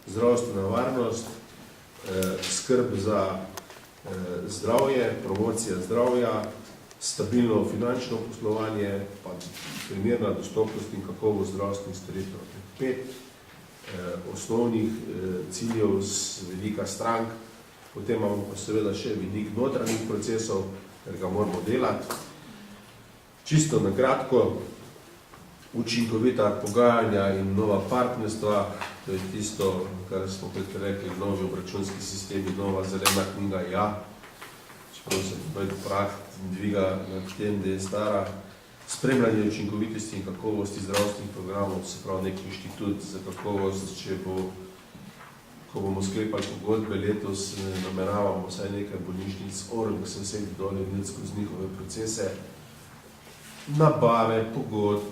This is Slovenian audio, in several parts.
zdravstvena varnost, skrb za zdravje, promocija zdravja, stabilno finančno poslovanje, pa primerna dostopnost in kakovost zdravstvenih storitev. 5 osnovnih ciljev z vidika strank, potem imamo pa seveda še vidik notranjih procesov, ker ga moramo delati. Čisto na kratko, učinkovita pogajanja in nova partnerstva, to je tisto, kar smo pred rekli, novi obračunski sistemi, nova zelena knjiga, ja, čeprav se prah dviga na tem, da je stara. Spremljanje učinkovitosti in kakovosti zdravstvenih programov, se pravi nek inštitut za kakovost, ko bomo sklepali pogodbe letos, nameravamo vsaj nekaj bolnišnic, org se vseh dolje skozi njihove procese, nabave, pogodb,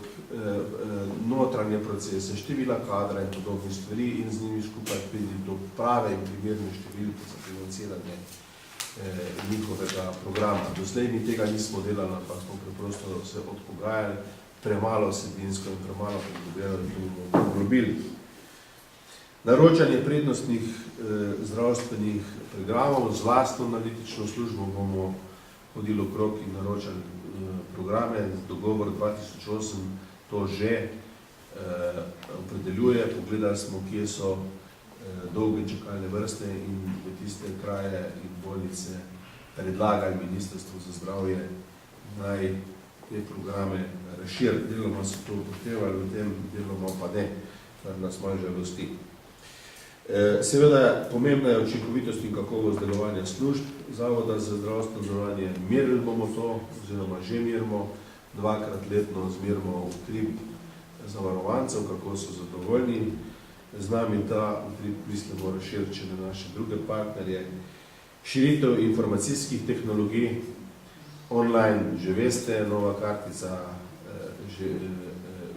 notranje procese, števila kadra in podobne stvari in z njimi skupaj pridi do prave in primerne številke za financiranje njihovega programa. Doslej mi tega nismo delali, ampak smo preprosto se odpogajali, premalo vsebinsko in premalo poglobili. Naročanje prednostnih zdravstvenih programov z lastno analitično službo bomo hodili okrog in naročali programe. Dogovor 2008 to že opredeljuje. Pogledali smo, kje so dolge čakalne vrste in v tiste kraje in bolnice predlagali Ministrstvo za zdravje naj te programe razširi. Deloma so to upoštevali, v tem deloma pa ne, kar nas malo žalosti. Seveda, pomembna je učinkovitost in kakovost delovanja služb Zavoda za zdravstveno zavarovanje. Merili bomo to, oziroma že merimo, 2-krat letno zmerimo utrip zavarovancev, kako so zadovoljni. Z nami ta utrip mislimo razširiti še na naše druge partnerje. Širitev informacijskih tehnologij, online že veste, nova kartica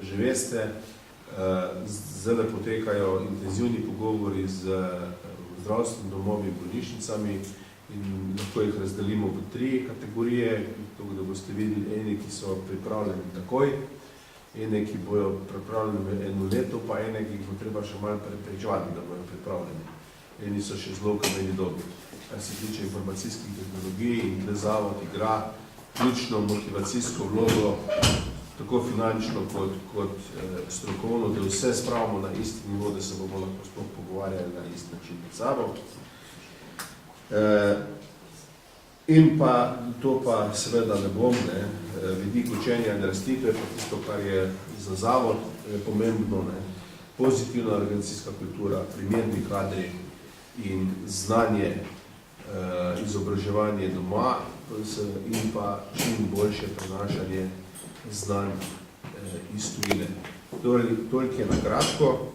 že veste. Zdaj potekajo intenzivni pogovori z zdravstvenimi domovi in bolnišnicami in lahko jih razdelimo v 3 kategorije, tako da boste videli eni, ki so pripravljeni takoj, ene, ki bojo pripravljeni v 1 leto, pa ene, ki jih bo treba še malo prepričevati, da bojo pripravljeni. Eni so še zelo kameni dobi. Kar se tiče informacijskih tehnologij in tle Zavod igra ključno motivacijsko vlogo, tako finančno kot strokovno, da vse spravimo na isti nivo, da se bomo lahko sploh pogovarjali na isti način med sabo. In pa, to pa seveda ne bom, vidik učenja in rasti, to je pa tisto, kar je za Zavod pomembno, pozitivna organizacijska kultura, primerni kadri in znanje, izobraževanje doma in pa čim boljše prenašanje znanj iz tujine. Toliko je na kratko.